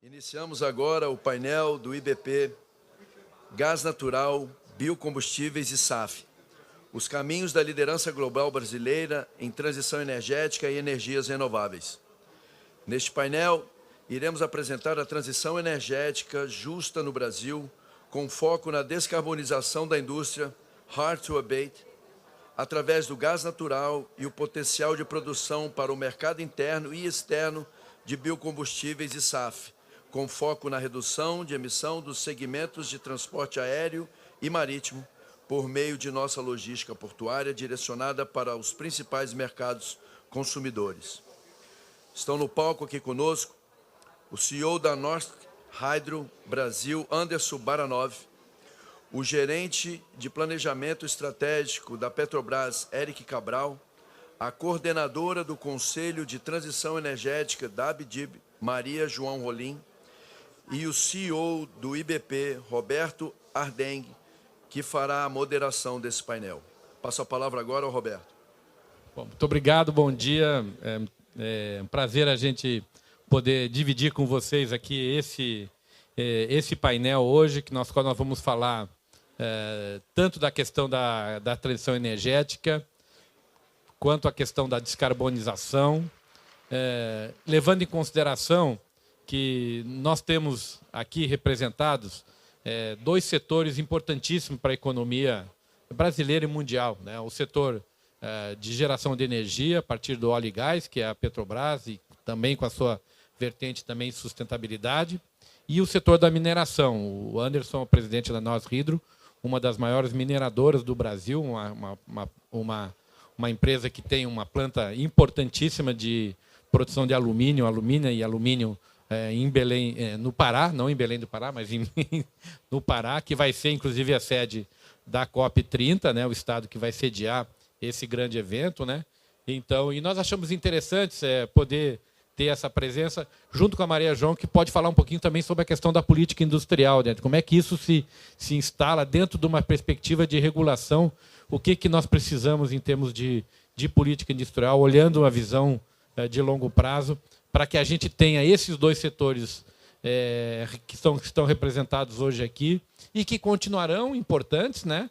Iniciamos agora o painel do IBP, Gás Natural, Biocombustíveis e SAF, os caminhos da liderança global brasileira em transição energética e energias renováveis. Neste painel, iremos apresentar a transição energética justa no Brasil, com foco na descarbonização da indústria Hard to Abate, através do gás natural e o potencial de produção para o mercado interno e externo de biocombustíveis e SAF, com foco na redução de emissão dos segmentos de transporte aéreo e marítimo, por meio de nossa logística portuária direcionada para os principais mercados consumidores. Estão no palco aqui conosco o CEO da Norsk Hydro Brasil, Anderson Baranov, o gerente de planejamento estratégico da Petrobras, Eric Cabral, a coordenadora do Conselho de Transição Energética da ABDIB, Maria João Rolim, e o CEO do IBP, Roberto Ardengue, que fará a moderação desse painel. Passo a palavra agora ao Roberto. Bom, muito obrigado, bom dia. É um prazer a gente poder dividir com vocês aqui esse painel hoje, que nós vamos falar tanto da questão da transição energética, quanto a questão da descarbonização, levando em consideração que nós temos aqui representados dois setores importantíssimos para a economia brasileira e mundial, né? O setor de geração de energia a partir do óleo e gás, que é a Petrobras, e também com a sua vertente também sustentabilidade, e o setor da mineração. O Anderson, o presidente da Norsk Hydro, uma das maiores mineradoras do Brasil, uma empresa que tem uma planta importantíssima de produção de alumínio em Belém, no Pará, não em Belém do Pará, mas no Pará, que vai ser, inclusive, a sede da COP30, né, o estado que vai sediar esse grande evento, né? Então, e nós achamos interessante poder ter essa presença junto com a Maria João, que pode falar um pouquinho também sobre a questão da política industrial, né? Como é que isso se instala dentro de uma perspectiva de regulação, o que nós precisamos em termos de política industrial, olhando uma visão de longo prazo, para que a gente tenha esses dois setores que estão representados hoje aqui e que continuarão importantes, né?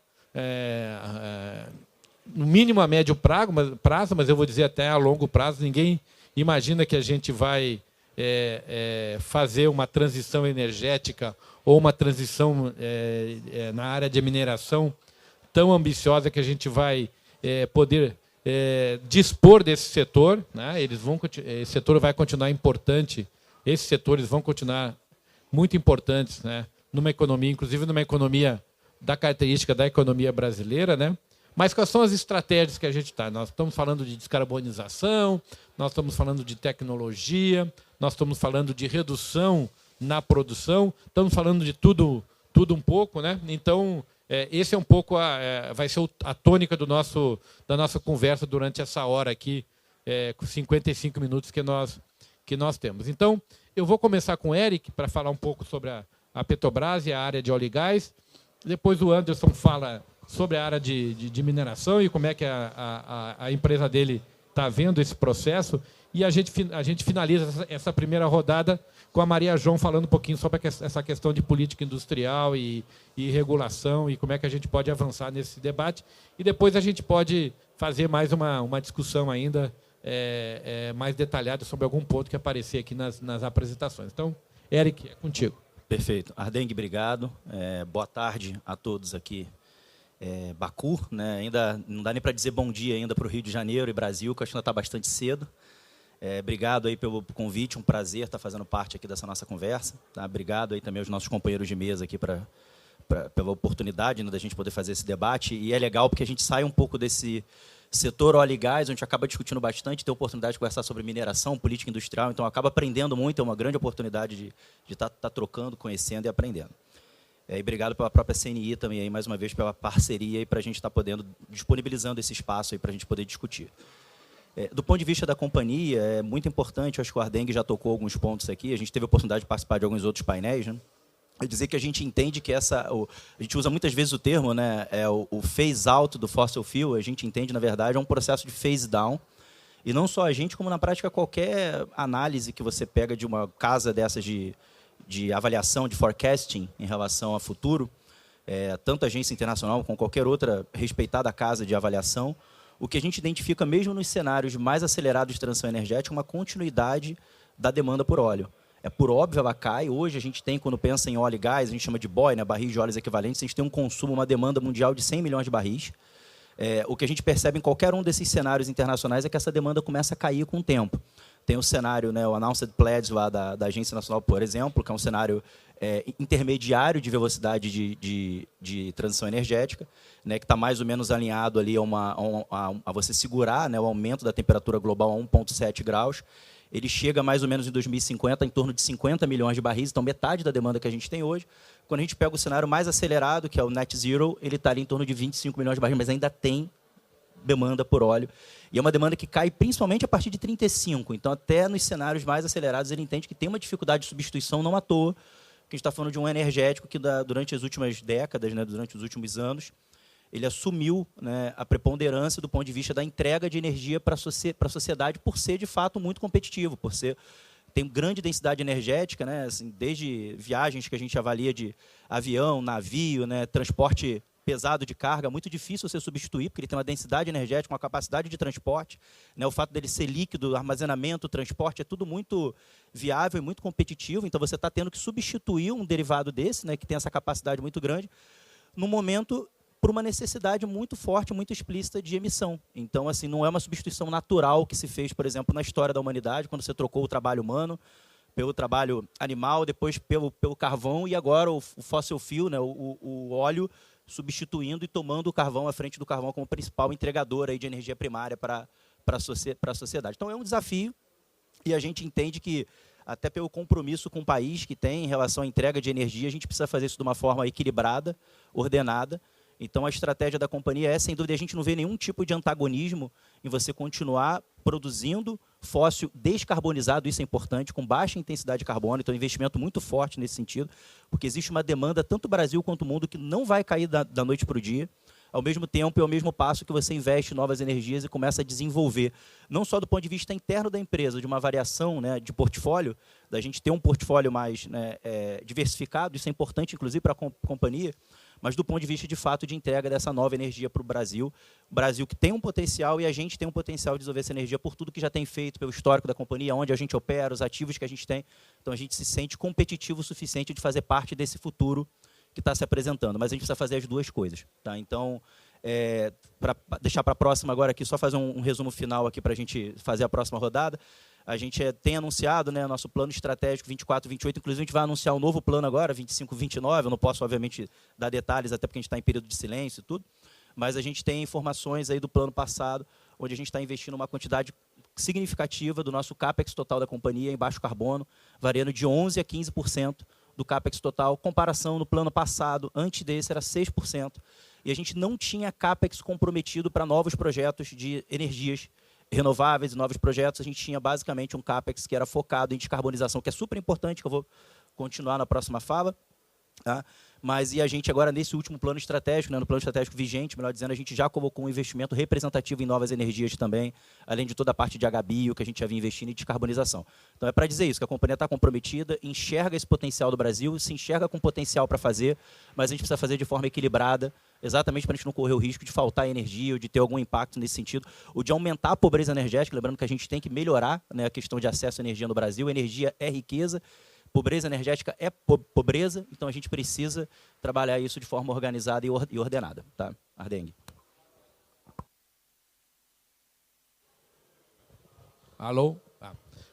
No mínimo a médio prazo, mas eu vou dizer até a longo prazo. Ninguém imagina que a gente vai fazer uma transição energética ou uma transição na área de mineração tão ambiciosa que a gente vai poder dispor desse setor, né? Esse setor vai continuar importante, esses setores vão continuar muito importantes, né? Numa economia, inclusive numa economia da característica da economia brasileira, né? Mas quais são as estratégias que a gente está? Nós estamos falando de descarbonização, nós estamos falando de tecnologia, nós estamos falando de redução na produção, estamos falando de tudo um pouco, né? Então, esse é um pouco vai ser a tônica da nossa conversa durante essa hora aqui, com 55 minutos que nós temos. Então, eu vou começar com o Eric para falar um pouco sobre a Petrobras e a área de óleo e gás. Depois o Anderson fala sobre a área de mineração e como é que a empresa dele está vendo esse processo. E a gente finaliza essa primeira rodada com a Maria João falando um pouquinho sobre essa questão de política industrial e regulação e como é que a gente pode avançar nesse debate. E depois a gente pode fazer mais uma discussão ainda mais detalhada sobre algum ponto que aparecer aqui nas apresentações. Então, Eric, é contigo. Perfeito. Ardengue, obrigado. Boa tarde a todos aqui. Baku, né? Ainda não dá nem para dizer bom dia ainda para o Rio de Janeiro e Brasil, que acho que ainda está bastante cedo. Obrigado aí pelo convite, um prazer estar fazendo parte aqui dessa nossa conversa. Tá? Obrigado aí também aos nossos companheiros de mesa aqui pela oportunidade, né, da gente poder fazer esse debate. E é legal porque a gente sai um pouco desse setor óleo e gás, onde a gente acaba discutindo bastante, ter a oportunidade de conversar sobre mineração, política industrial, então acaba aprendendo muito, é uma grande oportunidade de estar trocando, conhecendo e aprendendo. E obrigado pela própria CNI também, aí, mais uma vez, pela parceria para a gente estar disponibilizando esse espaço para a gente poder discutir. Do ponto de vista da companhia, é muito importante, acho que o Ardengue já tocou alguns pontos aqui, a gente teve a oportunidade de participar de alguns outros painéis, né? É dizer que a gente entende que a gente usa muitas vezes o termo, né, o phase out do fossil fuel, a gente entende, na verdade, é um processo de phase down, e não só a gente, como na prática qualquer análise que você pega de uma casa dessas de de avaliação, de forecasting em relação ao futuro, tanto a agência internacional como qualquer outra respeitada casa de avaliação, o que a gente identifica mesmo nos cenários mais acelerados de transição energética é uma continuidade da demanda por óleo. Por óbvio, ela cai. Hoje a gente tem, quando pensa em óleo e gás, a gente chama de BOE, né, barris de óleos equivalentes, a gente tem um consumo, uma demanda mundial de 100 milhões de barris. O que a gente percebe em qualquer um desses cenários internacionais é que essa demanda começa a cair com o tempo. Tem o cenário, né, o Announced Pledge lá da Agência Nacional, por exemplo, que é um cenário intermediário de velocidade de transição energética, né, que está mais ou menos alinhado ali a você segurar, né, o aumento da temperatura global a 1,7 graus. Ele chega mais ou menos em 2050 em torno de 50 milhões de barris, então metade da demanda que a gente tem hoje. Quando a gente pega o cenário mais acelerado, que é o Net Zero, ele está ali em torno de 25 milhões de barris, mas ainda tem demanda por óleo. E é uma demanda que cai principalmente a partir de 35. Então, até nos cenários mais acelerados, ele entende que tem uma dificuldade de substituição, não à toa, que a gente está falando de um energético que, durante as últimas décadas, né, durante os últimos anos, ele assumiu, né, a preponderância do ponto de vista da entrega de energia para a sociedade, por ser, de fato, muito competitivo, por ser... Tem grande densidade energética, né, assim, desde viagens que a gente avalia de avião, navio, né, transporte pesado de carga, muito difícil você substituir, porque ele tem uma densidade energética, uma capacidade de transporte, né, o fato dele ser líquido, armazenamento, transporte, é tudo muito viável e muito competitivo, então você está tendo que substituir um derivado desse, né, que tem essa capacidade muito grande, no momento, por uma necessidade muito forte, muito explícita de emissão. Então, assim, não é uma substituição natural que se fez, por exemplo, na história da humanidade, quando você trocou o trabalho humano pelo trabalho animal, depois pelo carvão, e agora o fossil fuel, né, o óleo, substituindo e tomando o carvão à frente do carvão como principal entregador aí de energia primária para a sociedade. Então, é um desafio, e a gente entende que, até pelo compromisso com o país que tem em relação à entrega de energia, a gente precisa fazer isso de uma forma equilibrada, ordenada. Então, a estratégia da companhia é, sem dúvida, a gente não vê nenhum tipo de antagonismo em você continuar produzindo fóssil descarbonizado, isso é importante, com baixa intensidade de carbono, então, um investimento muito forte nesse sentido, porque existe uma demanda, tanto o Brasil quanto o mundo, que não vai cair da noite para o dia, ao mesmo tempo e ao mesmo passo que você investe em novas energias e começa a desenvolver, não só do ponto de vista interno da empresa, de uma variação, né, de portfólio, da gente ter um portfólio mais, né, diversificado, isso é importante, inclusive, para a companhia, mas do ponto de vista, de fato, de entrega dessa nova energia para o Brasil que tem um potencial e a gente tem um potencial de desenvolver essa energia por tudo que já tem feito, pelo histórico da companhia, onde a gente opera, os ativos que a gente tem. Então, a gente se sente competitivo o suficiente de fazer parte desse futuro que está se apresentando. Mas a gente precisa fazer as duas coisas. Tá? Então, para deixar para a próxima agora aqui, só fazer um resumo final aqui para a gente fazer a próxima rodada. A gente tem anunciado, né, nosso plano estratégico 24, 28, inclusive a gente vai anunciar um novo plano agora, 25, 29, eu não posso, obviamente, dar detalhes, até porque a gente está em período de silêncio e tudo, mas a gente tem informações aí do plano passado, onde a gente está investindo uma quantidade significativa do nosso CAPEX total da companhia em baixo carbono, variando de 11% a 15% do CAPEX total, comparação no plano passado, antes desse era 6%, e a gente não tinha CAPEX comprometido para novos projetos de energias renováveis e novos projetos. A gente tinha basicamente um CAPEX que era focado em descarbonização, que é super importante, que eu vou continuar na próxima fala. Tá? Mas e a gente agora, nesse último plano estratégico, né, no plano estratégico vigente, melhor dizendo, a gente já colocou um investimento representativo em novas energias também, além de toda a parte de HBio que a gente já vinha investindo em descarbonização. Então, é para dizer isso, que a companhia está comprometida, enxerga esse potencial do Brasil, se enxerga com potencial para fazer, mas a gente precisa fazer de forma equilibrada, exatamente para a gente não correr o risco de faltar energia ou de ter algum impacto nesse sentido, ou de aumentar a pobreza energética, lembrando que a gente tem que melhorar, né, a questão de acesso à energia no Brasil. Energia é riqueza, pobreza energética é pobreza, então a gente precisa trabalhar isso de forma organizada e ordenada. Tá? Ardeng. Alô?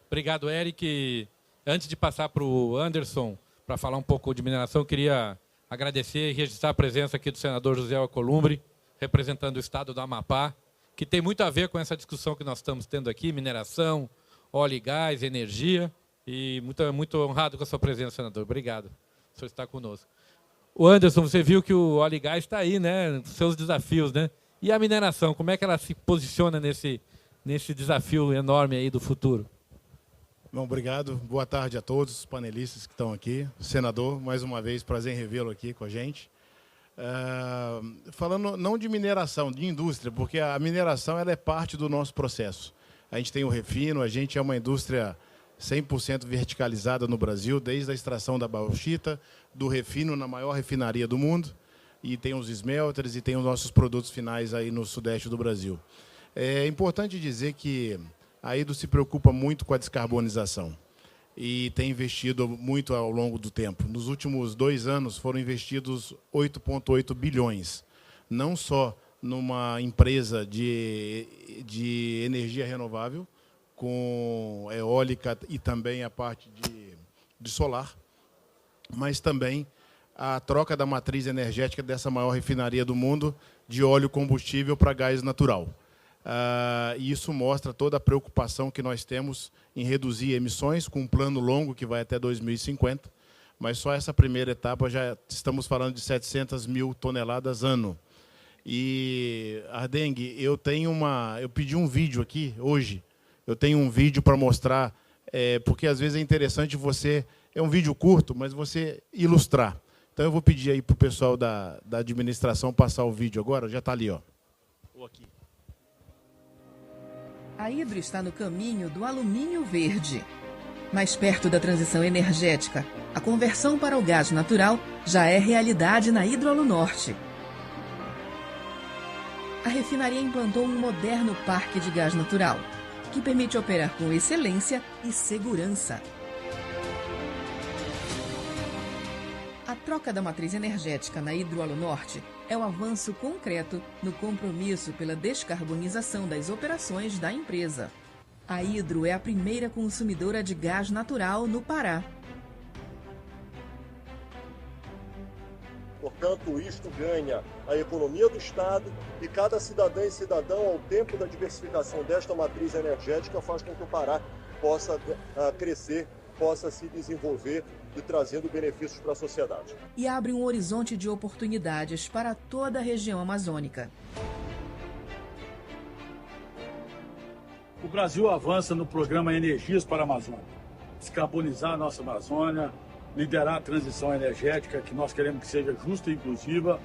Obrigado, Eric. Antes de passar para o Anderson, para falar um pouco de mineração, eu queria agradecer e registrar a presença aqui do senador José Alcolumbre, representando o estado do Amapá, que tem muito a ver com essa discussão que nós estamos tendo aqui, mineração, óleo e gás, energia, e muito honrado com a sua presença, senador. Obrigado. O senhor está conosco. O Anderson, você viu que o óleo e gás está aí, né? Seus desafios, né? E a mineração, como é que ela se posiciona nesse desafio enorme aí do futuro? Bom, obrigado. Boa tarde a todos os panelistas que estão aqui. Senador, mais uma vez, prazer em revê-lo aqui com a gente. Falando não de mineração, de indústria, porque a mineração ela é parte do nosso processo. A gente tem o refino, a gente é uma indústria 100% verticalizada no Brasil, desde a extração da bauxita, do refino na maior refinaria do mundo, e tem os smelters e tem os nossos produtos finais aí no sudeste do Brasil. É importante dizer que a Hidro se preocupa muito com a descarbonização e tem investido muito ao longo do tempo. Nos últimos 2 anos foram investidos 8,8 bilhões, não só numa empresa de energia renovável, com eólica e também a parte de solar, mas também a troca da matriz energética dessa maior refinaria do mundo de óleo combustível para gás natural. E isso mostra toda a preocupação que nós temos em reduzir emissões, com um plano longo que vai até 2050, mas só essa primeira etapa já estamos falando de 700 mil toneladas ano. E, Ardengue, eu pedi um vídeo aqui hoje, eu tenho um vídeo para mostrar, porque às vezes é interessante você, é um vídeo curto, mas você ilustrar. Então eu vou pedir aí para o pessoal da administração passar o vídeo agora, já está ali, ó. Ou aqui. A Hidro está no caminho do alumínio verde. Mais perto da transição energética, a conversão para o gás natural já é realidade na Hidroalunorte. A refinaria implantou um moderno parque de gás natural, que permite operar com excelência e segurança. A troca da matriz energética na Hidroalunorte é um avanço concreto no compromisso pela descarbonização das operações da empresa. A Hidro é a primeira consumidora de gás natural no Pará. Portanto, isto ganha a economia do Estado e cada cidadã e cidadão, ao tempo da diversificação desta matriz energética, faz com que o Pará possa crescer, possa se desenvolver e trazendo benefícios para a sociedade. E abre um horizonte de oportunidades para toda a região amazônica. O Brasil avança no programa Energias para a Amazônia. Descarbonizar a nossa Amazônia, liderar a transição energética, que nós queremos que seja justa e inclusiva,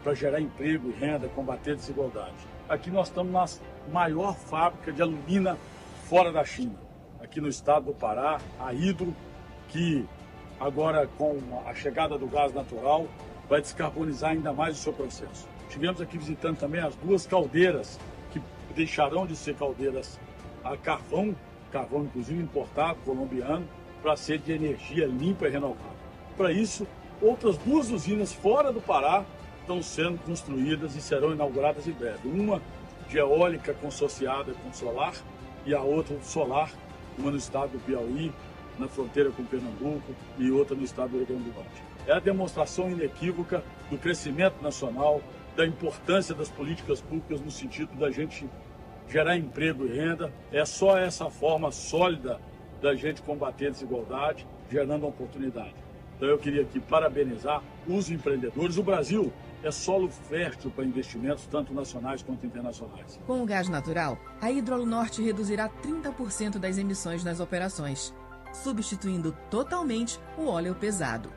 para gerar emprego e renda, combater a desigualdade. Aqui nós estamos na maior fábrica de alumina fora da China, aqui no estado do Pará, a Hidro, que agora com a chegada do gás natural vai descarbonizar ainda mais o seu processo. Estivemos aqui visitando também as 2 caldeiras, que deixarão de ser caldeiras a carvão inclusive importado, colombiano, para ser de energia limpa e renovável. Para isso, outras 2 usinas fora do Pará estão sendo construídas e serão inauguradas em breve. Uma de eólica consociada com solar e a outra solar, uma no estado do Piauí, na fronteira com Pernambuco, e outra no estado do Rio Grande do Norte. É a demonstração inequívoca do crescimento nacional, da importância das políticas públicas no sentido da gente gerar emprego e renda. É só essa forma sólida da gente combater a desigualdade, gerando oportunidade. Então eu queria aqui parabenizar os empreendedores. O Brasil é solo fértil para investimentos, tanto nacionais quanto internacionais. Com o gás natural, a Hidroalunorte reduzirá 30% das emissões nas operações, substituindo totalmente o óleo pesado.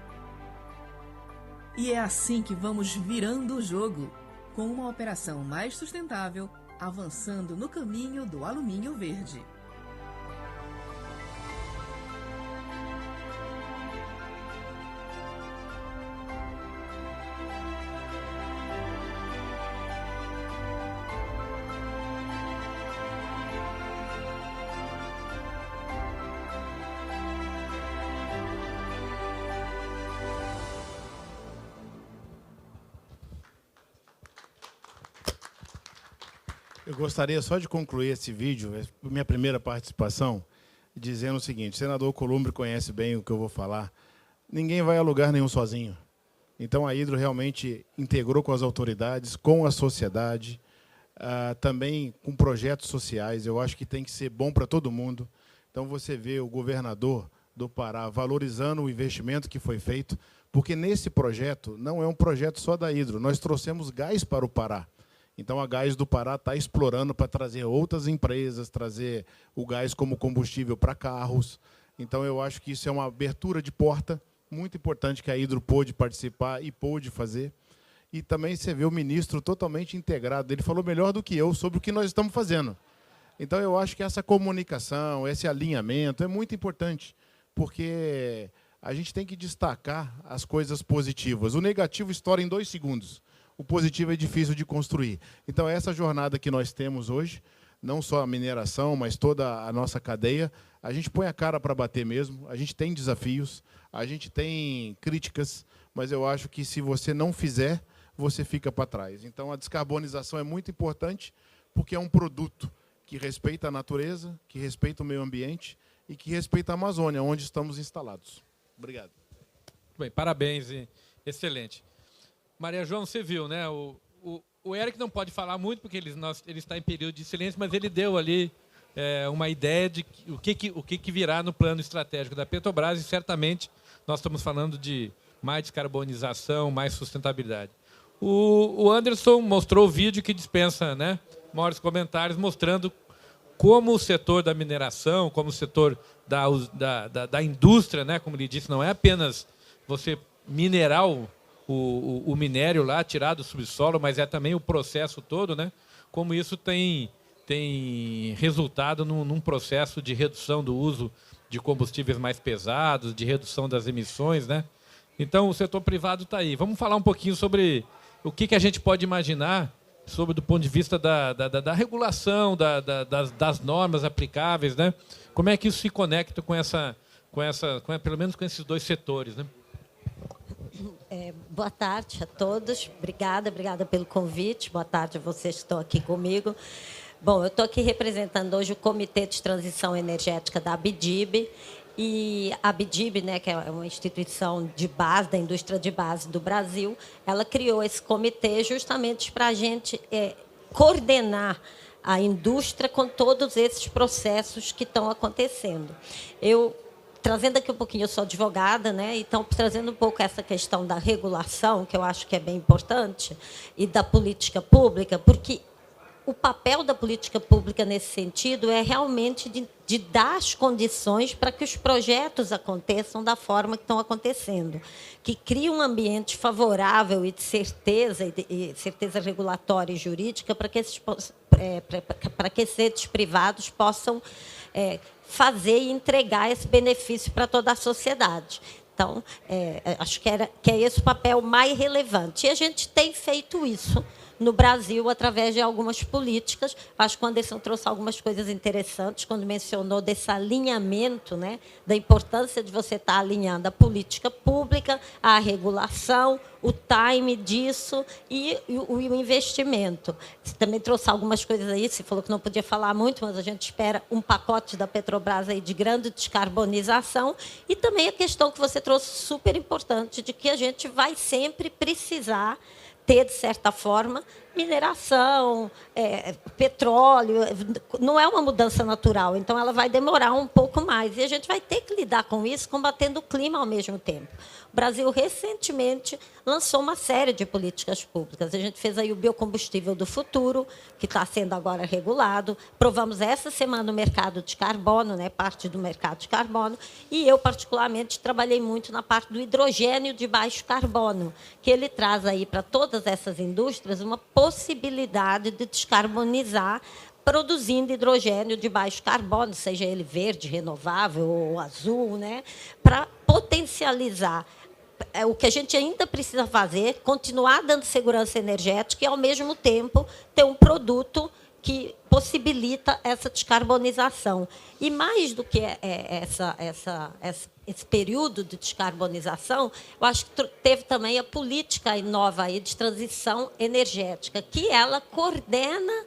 E é assim que vamos virando o jogo, com uma operação mais sustentável, avançando no caminho do alumínio verde. Eu gostaria só de concluir esse vídeo, minha primeira participação, dizendo o seguinte: o senador Columbre conhece bem o que eu vou falar. Ninguém vai a lugar nenhum sozinho. Então a Hidro realmente integrou com as autoridades, com a sociedade, também com projetos sociais. Eu acho que tem que ser bom para todo mundo. Então você vê o governador do Pará valorizando o investimento que foi feito, porque nesse projeto não é um projeto só da Hidro. Nós trouxemos gás para o Pará. Então, a Gás do Pará está explorando para trazer outras empresas, trazer o gás como combustível para carros. Então, eu acho que isso é uma abertura de porta muito importante que a Hidro pôde participar e pôde fazer. E também você vê o ministro totalmente integrado. Ele falou melhor do que eu sobre o que nós estamos fazendo. Então, eu acho que essa comunicação, esse alinhamento é muito importante, porque a gente tem que destacar as coisas positivas. O negativo estoura em 2 segundos. O positivo é difícil de construir. Então, essa jornada que nós temos hoje, não só a mineração, mas toda a nossa cadeia, a gente põe a cara para bater mesmo, a gente tem desafios, a gente tem críticas, mas eu acho que se você não fizer, você fica para trás. Então, a descarbonização é muito importante, porque é um produto que respeita a natureza, que respeita o meio ambiente e que respeita a Amazônia, onde estamos instalados. Obrigado. Bem, parabéns, excelente. Maria João, você viu, né? O Eric não pode falar muito, porque ele está em período de silêncio, mas ele deu ali uma ideia de o que virá no plano estratégico da Petrobras, e certamente nós estamos falando de mais descarbonização, mais sustentabilidade. O Anderson mostrou o vídeo que dispensa, né, maiores comentários, mostrando como o setor da mineração, como o setor da indústria, né, como ele disse, não é apenas você minerar o minério lá, tirar do subsolo, mas é também o processo todo, né, como isso tem resultado num processo de redução do uso de combustíveis mais pesados, de redução das emissões, né? Então, o setor privado está aí. Vamos falar um pouquinho sobre o que a gente pode imaginar sobre do ponto de vista da regulação, das normas aplicáveis, né? Como é que isso se conecta pelo menos com esses 2 setores, né? Boa tarde a todos. Obrigada pelo convite. Boa tarde a vocês que estão aqui comigo. Bom, eu estou aqui representando hoje o Comitê de Transição Energética da ABDIB. E a ABDIB, né, que é uma instituição de base, da indústria de base do Brasil, ela criou esse comitê justamente para a gente coordenar a indústria com todos esses processos que estão acontecendo. Trazendo aqui um pouquinho, eu sou advogada, né? Então, trazendo um pouco essa questão da regulação, que eu acho que é bem importante, e da política pública, porque o papel da política pública nesse sentido é realmente de dar as condições para que os projetos aconteçam da forma que estão acontecendo, que cria um ambiente favorável e de certeza, e certeza regulatória e jurídica para que esses entes privados possam fazer e entregar esse benefício para toda a sociedade. Então, acho que é esse o papel mais relevante. E a gente tem feito isso no Brasil, através de algumas políticas. Acho que o Anderson trouxe algumas coisas interessantes, quando mencionou desse alinhamento, né, da importância de você estar alinhando a política pública, a regulação, o time disso e o investimento. Você também trouxe algumas coisas aí, você falou que não podia falar muito, mas a gente espera um pacote da Petrobras aí de grande descarbonização, e também a questão que você trouxe super importante, de que a gente vai sempre precisar ter, de certa forma, mineração, petróleo. Não é uma mudança natural, então ela vai demorar um pouco mais. E a gente vai ter que lidar com isso, combatendo o clima ao mesmo tempo. O Brasil, recentemente, lançou uma série de políticas públicas. A gente fez aí o biocombustível do futuro, que está sendo agora regulado. Provamos essa semana o mercado de carbono, né, parte do mercado de carbono. E eu, particularmente, trabalhei muito na parte do hidrogênio de baixo carbono, que ele traz aí para todas essas indústrias uma possibilidade de descarbonizar, produzindo hidrogênio de baixo carbono, seja ele verde, renovável ou azul, né, para potencializar o que a gente ainda precisa fazer, continuar dando segurança energética e, ao mesmo tempo, ter um produto que possibilita essa descarbonização. E mais do que esse período de descarbonização, eu acho que teve também a política nova aí de transição energética, que ela coordena.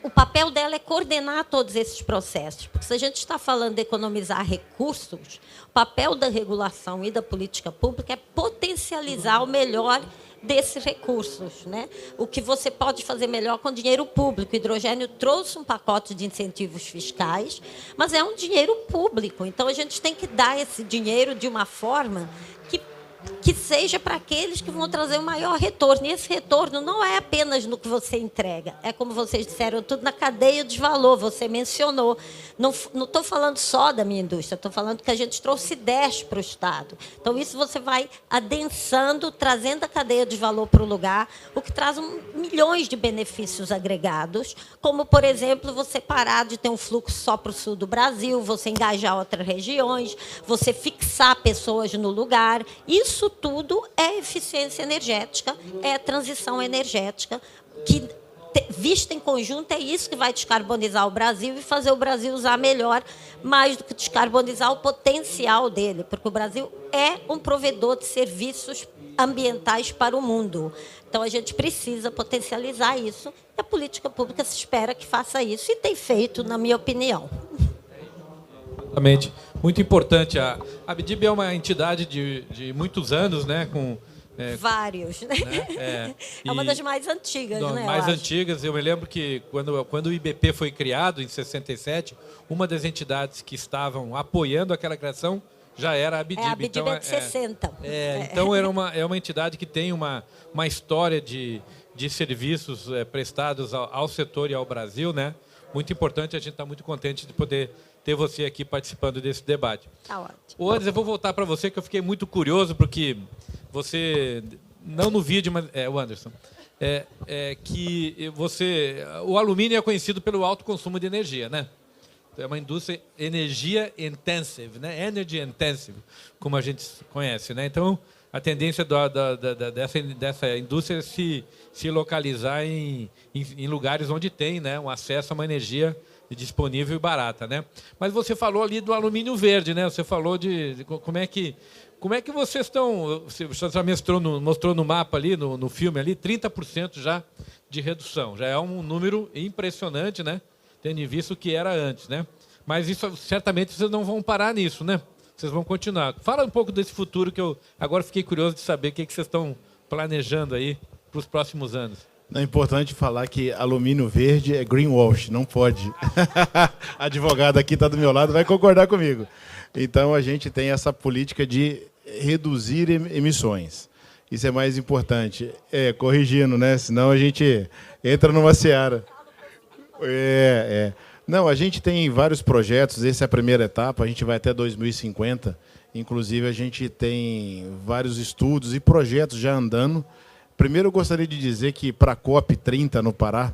O papel dela é coordenar todos esses processos, porque se a gente está falando de economizar recursos, o papel da regulação e da política pública é potencializar o melhor desses recursos, né? O que você pode fazer melhor com dinheiro público. O hidrogênio trouxe um pacote de incentivos fiscais, mas é um dinheiro público, então a gente tem que dar esse dinheiro de uma forma que seja para aqueles que vão trazer o maior retorno. E esse retorno não é apenas no que você entrega, é como vocês disseram, tudo na cadeia de valor, você mencionou. Não estou falando só da minha indústria, estou falando que a gente trouxe 10 para o Estado. Então, isso você vai adensando, trazendo a cadeia de valor para o lugar, o que traz milhões de benefícios agregados, como, por exemplo, você parar de ter um fluxo só para o sul do Brasil, você engajar outras regiões, você fixar pessoas no lugar. Isso tudo é eficiência energética, é transição energética, que, vista em conjunto, é isso que vai descarbonizar o Brasil e fazer o Brasil usar melhor, mais do que descarbonizar o potencial dele, porque o Brasil é um provedor de serviços ambientais para o mundo. Então, a gente precisa potencializar isso, e a política pública se espera que faça isso, e tem feito, na minha opinião. Exatamente. Muito importante. A ABDIB é uma entidade de muitos anos, né? Com vários, né? É uma das mais antigas, né? Mais antigas. Eu me lembro que quando o IBP foi criado, em 67, uma das entidades que estavam apoiando aquela criação já era a ABDIB. A ABDIB então, é de 60. Então, é uma entidade que tem uma história de serviços prestados ao setor e ao Brasil, né? Muito importante, a gente está muito contente de poder ter você aqui participando desse debate. Tá ótimo. O Anderson, eu vou voltar para você, que eu fiquei muito curioso, porque você, não no vídeo, mas o Anderson, que o alumínio é conhecido pelo alto consumo de energia, né? É uma indústria energia intensive, né? Energy intensive, como a gente conhece, né? Então, a tendência dessa indústria é se localizar em lugares onde tem, né, um acesso a uma energia disponível e barata, né? Mas você falou ali do alumínio verde, né? Você falou de como é que vocês estão... Você já mostrou no mapa ali, no filme ali, 30% já de redução. Já é um número impressionante, né? Tendo em vista o que era antes, né? Mas isso, certamente, vocês não vão parar nisso, né? Vocês vão continuar. Fala um pouco desse futuro, que eu agora fiquei curioso de saber o que vocês estão planejando aí para os próximos anos. É importante falar que alumínio verde é greenwash, não pode. A advogada aqui está do meu lado, vai concordar comigo. Então, a gente tem essa política de reduzir emissões. Isso é mais importante. Corrigindo, né? Senão a gente entra numa seara. Não, a gente tem vários projetos, essa é a primeira etapa, a gente vai até 2050. Inclusive, a gente tem vários estudos e projetos já andando. Primeiro, eu gostaria de dizer que para a COP30 no Pará,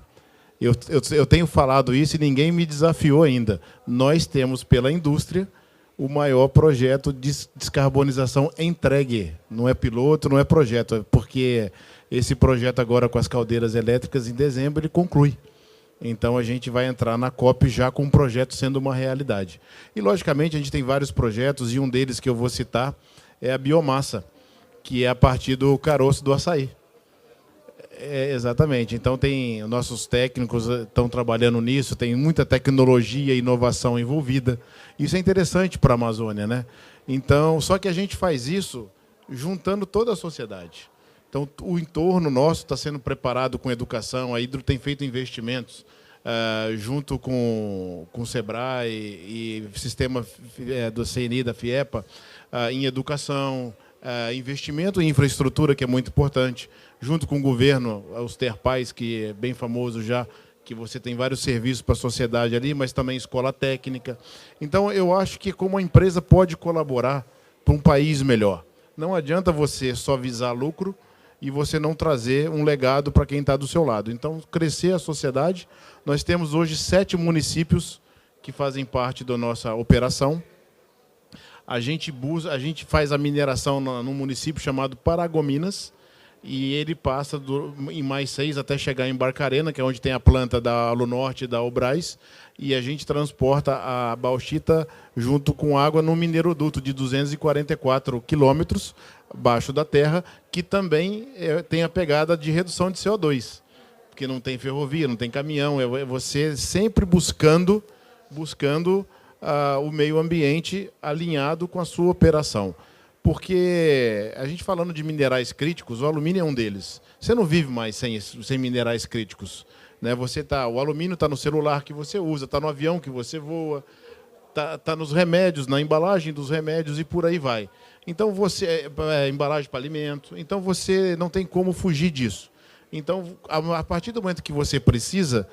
eu tenho falado isso e ninguém me desafiou ainda. Nós temos, pela indústria, o maior projeto de descarbonização entregue. Não é piloto, não é projeto, porque esse projeto agora com as caldeiras elétricas, em dezembro, ele conclui. Então, a gente vai entrar na COP já com o projeto sendo uma realidade. E, logicamente, a gente tem vários projetos, e um deles que eu vou citar é a biomassa, que é a partir do caroço do açaí. Exatamente. Então, nossos técnicos estão trabalhando nisso, tem muita tecnologia e inovação envolvida. Isso é interessante para a Amazônia, né? Então, só que a gente faz isso juntando toda a sociedade. Então, o entorno nosso está sendo preparado com educação, a Hidro tem feito investimentos junto com o SEBRAE e sistema do CNI, da FIEPA, em educação, investimento em infraestrutura, que é muito importante, junto com o governo, os Terpais, que é bem famoso já, que você tem vários serviços para a sociedade ali, mas também escola técnica. Então, eu acho que como a empresa pode colaborar para um país melhor. Não adianta você só visar lucro e você não trazer um legado para quem está do seu lado. Então, crescer a sociedade. Nós temos hoje 7 municípios que fazem parte da nossa operação. A gente faz a mineração num município chamado Paragominas, e ele passa em mais 6 até chegar em Barcarena, que é onde tem a planta da Alunorte e da Obras, e a gente transporta a bauxita junto com água num mineroduto de 244 quilômetros abaixo da terra, que também tem a pegada de redução de CO2, porque não tem ferrovia, não tem caminhão, é você sempre buscando o meio ambiente alinhado com a sua operação. Porque a gente falando de minerais críticos, o alumínio é um deles. Você não vive mais sem minerais críticos, né? O alumínio está no celular que você usa, está no avião que você voa. tá nos remédios, na embalagem dos remédios e por aí vai. Então você embalagem para alimento, então você não tem como fugir disso. Então, a partir do momento que você precisa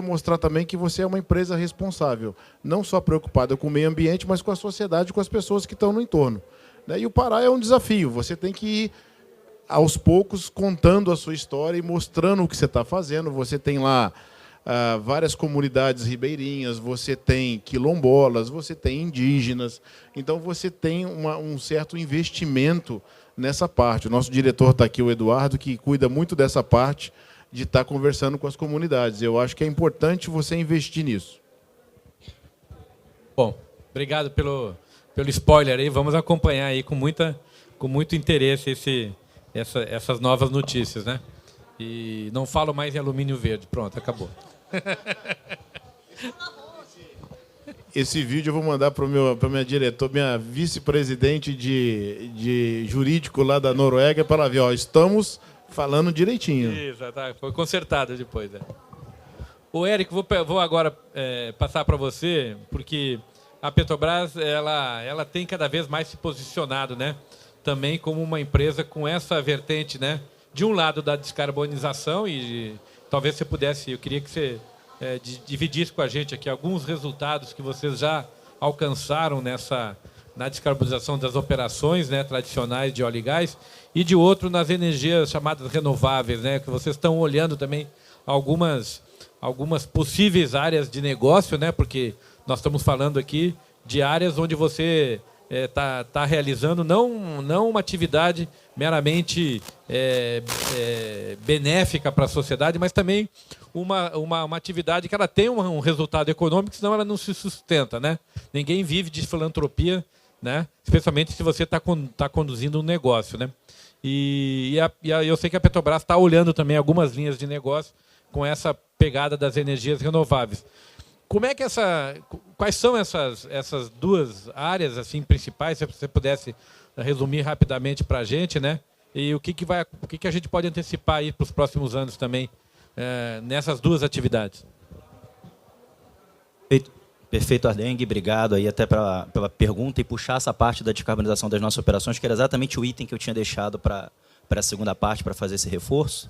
mostrar também que você é uma empresa responsável, não só preocupada com o meio ambiente, mas com a sociedade, com as pessoas que estão no entorno. E o Pará é um desafio. Você tem que ir aos poucos contando a sua história e mostrando o que você está fazendo. Você tem lá várias comunidades ribeirinhas, você tem quilombolas, você tem indígenas. Então, você tem um certo investimento nessa parte. O nosso diretor está aqui, o Eduardo, que cuida muito dessa parte de estar conversando com as comunidades. Eu acho que é importante você investir nisso. Bom, obrigado pelo spoiler aí. Vamos acompanhar aí com muito interesse essas novas notícias, né? E não falo mais em alumínio verde. Pronto, acabou. Esse vídeo eu vou mandar para minha vice-presidente de jurídico lá da Noruega para ela ver. Estamos falando direitinho. Isso, tá, foi consertado depois. O Érico, vou agora passar para você, porque a Petrobras ela tem cada vez mais se posicionado, né? Também como uma empresa com essa vertente, né? De um lado da descarbonização e talvez você pudesse, eu queria que você dividisse com a gente aqui alguns resultados que vocês já alcançaram na descarbonização das operações, né, tradicionais de óleo e gás, e de outro nas energias chamadas renováveis, né, que vocês estão olhando também algumas possíveis áreas de negócio, né, porque nós estamos falando aqui de áreas onde você está realizando não uma atividade meramente benéfica para a sociedade, mas também uma atividade que ela tem um resultado econômico, senão ela não se sustenta, né? Ninguém vive de filantropia, né? Especialmente se você está conduzindo um negócio, né? E eu sei que a Petrobras está olhando também algumas linhas de negócio com essa pegada das energias renováveis. Como é que quais são essas duas áreas assim principais, se você pudesse resumir rapidamente para a gente, né? E o que a gente pode antecipar aí para os próximos anos também nessas duas atividades? Perfeito, Ardengue. Obrigado aí até pela pergunta e puxar essa parte da descarbonização das nossas operações, que era exatamente o item que eu tinha deixado para a segunda parte, para fazer esse reforço.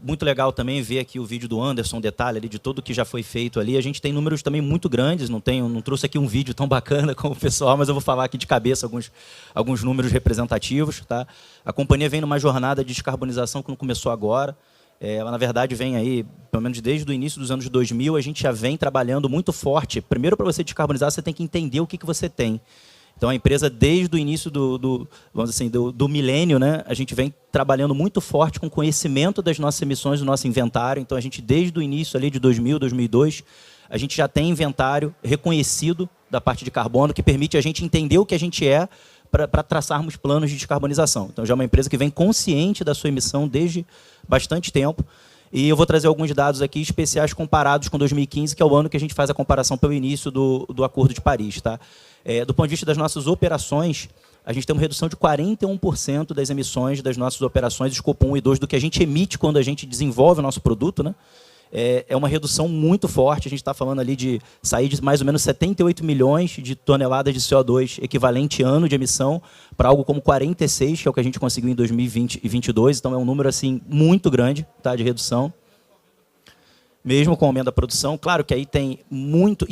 Muito legal também ver aqui o vídeo do Anderson, um detalhe ali de tudo que já foi feito ali. A gente tem números também muito grandes, não trouxe aqui um vídeo tão bacana como o pessoal, mas eu vou falar aqui de cabeça alguns números representativos. Tá? A companhia vem numa jornada de descarbonização que não começou agora. Ela, na verdade, vem aí, pelo menos desde o início dos anos 2000, a gente já vem trabalhando muito forte. Primeiro, para você descarbonizar, você tem que entender o que você tem. Então, a empresa, desde o início vamos dizer assim, do milênio, né, a gente vem trabalhando muito forte com conhecimento das nossas emissões, do nosso inventário. Então, a gente, desde o início ali de 2000, 2002, a gente já tem inventário reconhecido da parte de carbono, que permite a gente entender o que a gente para traçarmos planos de descarbonização. Então, já é uma empresa que vem consciente da sua emissão desde bastante tempo. E eu vou trazer alguns dados aqui especiais comparados com 2015, que é o ano que a gente faz a comparação pelo início do Acordo de Paris. Tá? Do ponto de vista das nossas operações, a gente tem uma redução de 41% das emissões das nossas operações, escopo 1 e 2, do que a gente emite quando a gente desenvolve o nosso produto. Né? É uma redução muito forte. A gente está falando ali de sair de mais ou menos 78 milhões de toneladas de CO2 equivalente ano de emissão para algo como 46, que é o que a gente conseguiu em 2020 e 2022. Então, é um número assim, muito grande, tá, de redução. Mesmo com o aumento da produção. Claro que aí tem muito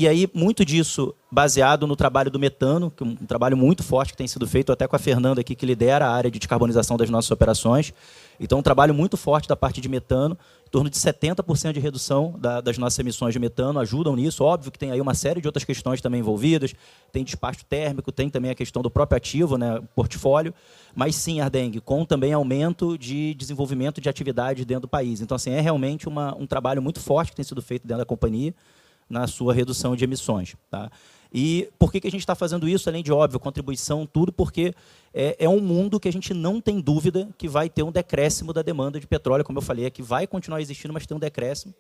disso baseado no trabalho do metano, que é um trabalho muito forte que tem sido feito até com a Fernanda aqui, que lidera a área de descarbonização das nossas operações. Então, um trabalho muito forte da parte de metano, em torno de 70% de redução das nossas emissões de metano, ajudam nisso. Óbvio que tem aí uma série de outras questões também envolvidas, tem despacho térmico, tem também a questão do próprio ativo, né, portfólio, mas sim, Ardengue, com também aumento de desenvolvimento de atividade dentro do país. Então, assim, é realmente um trabalho muito forte que tem sido feito dentro da companhia na sua redução de emissões. Tá? E por que a gente está fazendo isso, além de, óbvio, contribuição, tudo, porque é um mundo que a gente não tem dúvida que vai ter um decréscimo da demanda de petróleo, como eu falei, que vai continuar existindo, mas tem um decréscimo.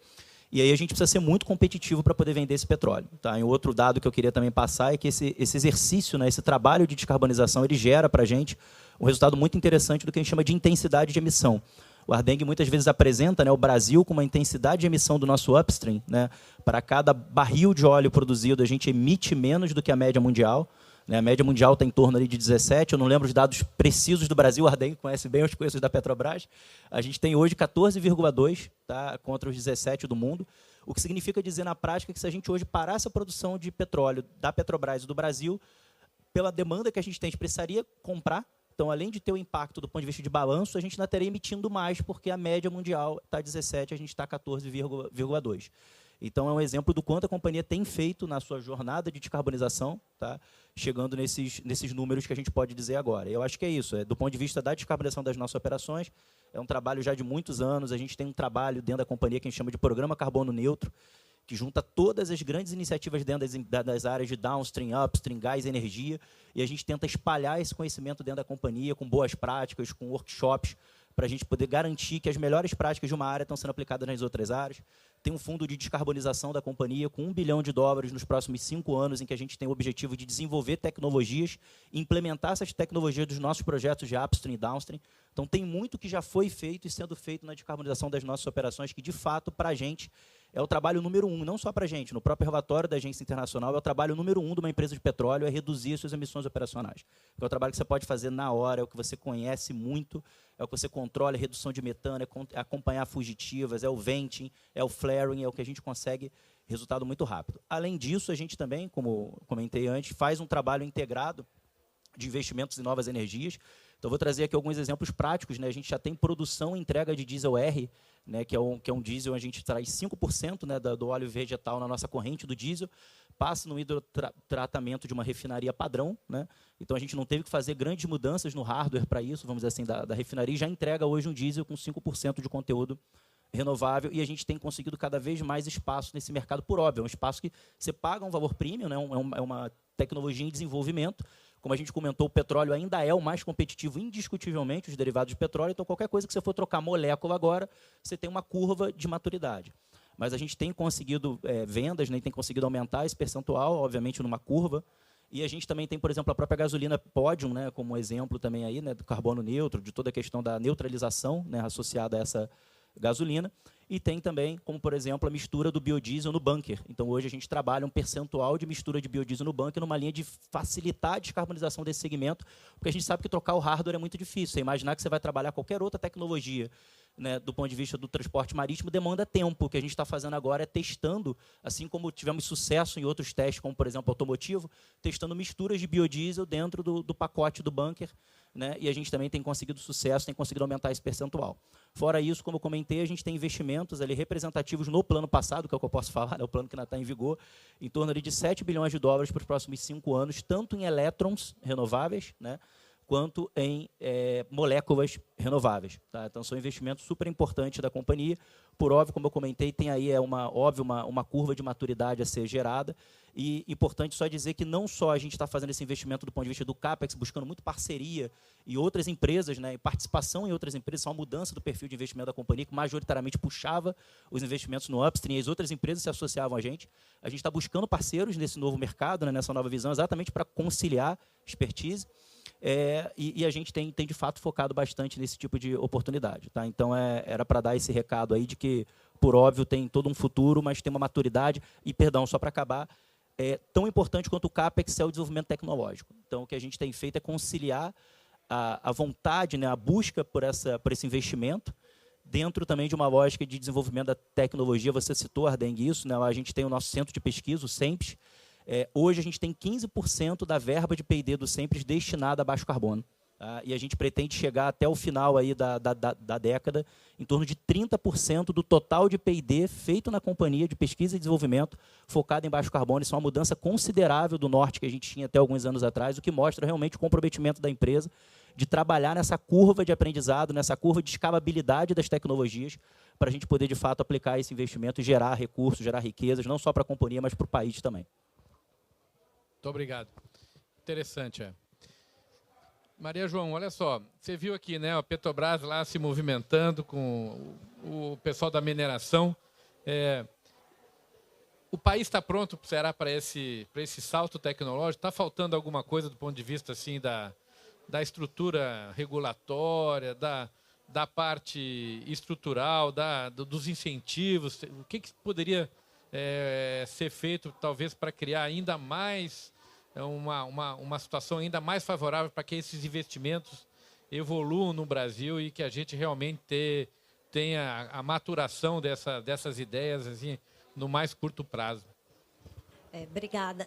E aí a gente precisa ser muito competitivo para poder vender esse petróleo. Tá? E outro dado que eu queria também passar é que esse exercício, né, esse trabalho de descarbonização, ele gera para a gente um resultado muito interessante do que a gente chama de intensidade de emissão. O Ardeng muitas vezes apresenta, né, o Brasil com uma intensidade de emissão do nosso upstream, né? Para cada barril de óleo produzido, a gente emite menos do que a média mundial. Né? A média mundial está em torno ali de 17. Eu não lembro os dados precisos do Brasil. O Ardeng conhece bem os coisas da Petrobras. A gente tem hoje 14,2, tá, contra os 17 do mundo. O que significa dizer na prática que se a gente hoje parasse a produção de petróleo da Petrobras e do Brasil, pela demanda que a gente tem, a gente precisaria comprar. Então, além de ter o impacto do ponto de vista de balanço, a gente ainda estaria emitindo mais, porque a média mundial está 17, a gente está 14,2. Então, é um exemplo do quanto a companhia tem feito na sua jornada de descarbonização, tá? Chegando nesses números que a gente pode dizer agora. Eu acho que é isso. Do ponto de vista da descarbonização das nossas operações, é um trabalho já de muitos anos. A gente tem um trabalho dentro da companhia que a gente chama de Programa Carbono Neutro, que junta todas as grandes iniciativas dentro das áreas de downstream, upstream, gás e energia, e a gente tenta espalhar esse conhecimento dentro da companhia com boas práticas, com workshops, para a gente poder garantir que as melhores práticas de uma área estão sendo aplicadas nas outras áreas. Tem um fundo de descarbonização da companhia com $1 bilhão nos próximos 5 anos, em que a gente tem o objetivo de desenvolver tecnologias e implementar essas tecnologias dos nossos projetos de upstream e downstream. Então, tem muito que já foi feito e sendo feito na descarbonização das nossas operações, que, de fato, para a gente, é o trabalho número 1, não só para a gente, no próprio relatório da Agência Internacional, é o trabalho número 1 de uma empresa de petróleo, é reduzir as suas emissões operacionais. É o trabalho que você pode fazer na hora, é o que você conhece muito, é o que você controla, é redução de metano, é acompanhar fugitivas, é o venting, é o flaring, é o que a gente consegue resultado muito rápido. Além disso, a gente também, como comentei antes, faz um trabalho integrado de investimentos em novas energias. Então, vou trazer aqui alguns exemplos práticos. Né? A gente já tem produção e entrega de diesel R, né, que é um diesel, a gente traz 5%, né, do óleo vegetal na nossa corrente do diesel, passa no hidrotratamento de uma refinaria padrão. Né? Então, a gente não teve que fazer grandes mudanças no hardware para isso, vamos dizer assim, da refinaria, e já entrega hoje um diesel com 5% de conteúdo renovável, e a gente tem conseguido cada vez mais espaço nesse mercado, por óbvio. É um espaço que você paga um valor premium, né? É uma tecnologia em desenvolvimento. Como a gente comentou, o petróleo ainda é o mais competitivo, indiscutivelmente, os derivados de petróleo. Então, qualquer coisa que você for trocar molécula agora, você tem uma curva de maturidade. Mas a gente tem conseguido vendas, né, e tem conseguido aumentar esse percentual, obviamente, numa curva. E a gente também tem, por exemplo, a própria gasolina Podium, né, como exemplo também aí, né, do carbono neutro, de toda a questão da neutralização, né, associada a essa gasolina. E tem também, como por exemplo, a mistura do biodiesel no bunker. Então, hoje a gente trabalha um percentual de mistura de biodiesel no bunker numa linha de facilitar a descarbonização desse segmento, porque a gente sabe que trocar o hardware é muito difícil. Você imaginar que você vai trabalhar qualquer outra tecnologia, né, do ponto de vista do transporte marítimo, demanda tempo. O que a gente está fazendo agora é testando, assim como tivemos sucesso em outros testes, como, por exemplo, automotivo, testando misturas de biodiesel dentro do pacote do bunker, né, e a gente também tem conseguido sucesso, tem conseguido aumentar esse percentual. Fora isso, como eu comentei, a gente tem investimentos ali representativos no plano passado, que é o que eu posso falar, né, o plano que ainda está em vigor, em torno ali de $7 bilhões para os próximos 5 anos, tanto em elétrons renováveis, né, quanto em moléculas renováveis. Tá? Então, são investimentos super importantes da companhia. Por óbvio, como eu comentei, tem aí uma curva de maturidade a ser gerada. E importante só dizer que não só a gente está fazendo esse investimento do ponto de vista do CAPEX, buscando muito parceria e outras empresas, né, e participação em outras empresas, uma mudança do perfil de investimento da companhia, que majoritariamente puxava os investimentos no upstream, e as outras empresas se associavam a gente. A gente está buscando parceiros nesse novo mercado, né, nessa nova visão, exatamente para conciliar expertise. E a gente tem, de fato, focado bastante nesse tipo de oportunidade. Tá? Então, era para dar esse recado aí de que, por óbvio, tem todo um futuro, mas tem uma maturidade. E, perdão, só para acabar, tão importante quanto o CAPEX é o desenvolvimento tecnológico. Então, o que a gente tem feito é conciliar a vontade, né, a busca por esse investimento, dentro também de uma lógica de desenvolvimento da tecnologia. Você citou, Ardeng, isso, né? A gente tem o nosso centro de pesquisa, o SEMPES. Hoje a gente tem 15% da verba de P&D do SEMPES destinada a baixo carbono. Tá? E a gente pretende chegar até o final aí da década em torno de 30% do total de P&D feito na companhia de pesquisa e desenvolvimento focado em baixo carbono. Isso é uma mudança considerável do norte que a gente tinha até alguns anos atrás, o que mostra realmente o comprometimento da empresa de trabalhar nessa curva de aprendizado, nessa curva de escalabilidade das tecnologias, para a gente poder, de fato, aplicar esse investimento e gerar recursos, gerar riquezas, não só para a companhia, mas para o país também. Muito obrigado. Interessante, Maria João, olha só, você viu aqui, né, a Petrobras lá se movimentando com o pessoal da mineração. O país está pronto, será, para esse salto tecnológico? Está faltando alguma coisa do ponto de vista assim, da estrutura regulatória, da parte estrutural, dos incentivos, o que poderia ser feito, talvez, para criar ainda mais uma situação ainda mais favorável para que esses investimentos evoluam no Brasil e que a gente realmente tenha a maturação dessas ideias assim, no mais curto prazo. Obrigada.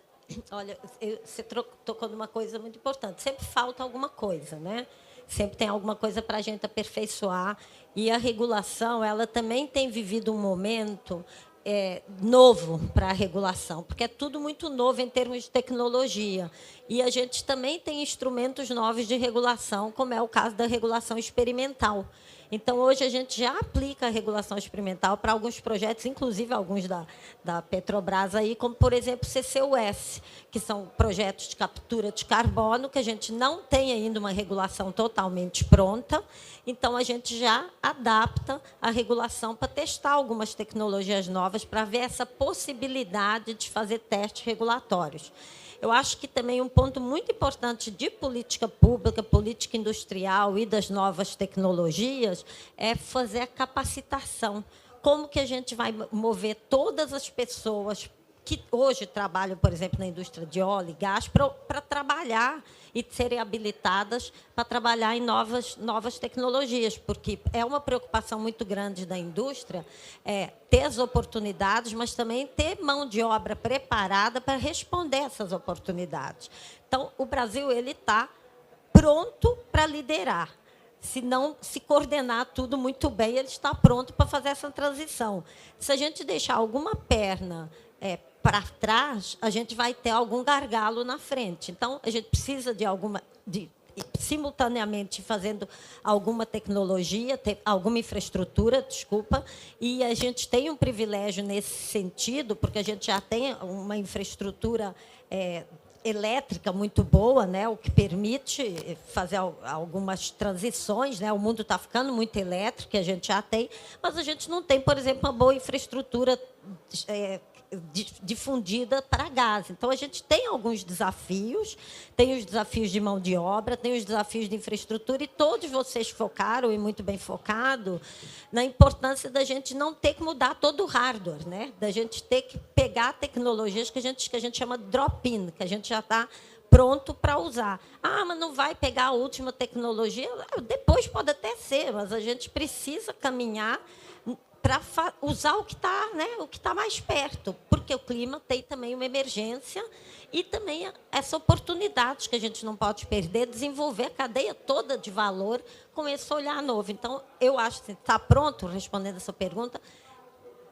Olha, você tocou numa coisa muito importante. Sempre falta alguma coisa, né? Sempre tem alguma coisa para a gente aperfeiçoar. E a regulação, ela também tem vivido um momento novo para a regulação, porque é tudo muito novo em termos de tecnologia. E a gente também tem instrumentos novos de regulação, como é o caso da regulação experimental. Então, hoje, a gente já aplica a regulação experimental para alguns projetos, inclusive alguns da Petrobras, aí, como, por exemplo, CCUS, que são projetos de captura de carbono, que a gente não tem ainda uma regulação totalmente pronta. Então, a gente já adapta a regulação para testar algumas tecnologias novas, para ver essa possibilidade de fazer testes regulatórios. Eu acho que também um ponto muito importante de política pública, política industrial e das novas tecnologias é fazer a capacitação. Como que a gente vai mover todas as pessoas que hoje trabalham, por exemplo, na indústria de óleo e gás, para trabalhar e serem habilitadas para trabalhar em novas tecnologias, porque é uma preocupação muito grande da indústria ter as oportunidades, mas também ter mão de obra preparada para responder essas oportunidades. Então, o Brasil está pronto para liderar. Se coordenar tudo muito bem, ele está pronto para fazer essa transição. Se a gente deixar alguma perna para trás, a gente vai ter algum gargalo na frente. Então, a gente precisa simultaneamente fazendo alguma tecnologia, alguma infraestrutura, e a gente tem um privilégio nesse sentido, porque a gente já tem uma infraestrutura elétrica muito boa, né, o que permite fazer algumas transições, né? O mundo está ficando muito elétrico, a gente já tem, mas a gente não tem, por exemplo, uma boa infraestrutura difundida para gás. Então, a gente tem alguns desafios, tem os desafios de mão de obra, tem os desafios de infraestrutura, e todos vocês focaram, e muito bem focado, na importância da gente não ter que mudar todo o hardware, né? Da gente ter que pegar tecnologias que a gente chama de drop-in, que a gente já está pronto para usar. Mas não vai pegar a última tecnologia? Depois pode até ser, mas a gente precisa caminhar para usar o que está, né, o que está mais perto, porque o clima tem também uma emergência e também essa oportunidade que a gente não pode perder, desenvolver a cadeia toda de valor com esse olhar novo. Então, eu acho que está pronto, respondendo essa pergunta,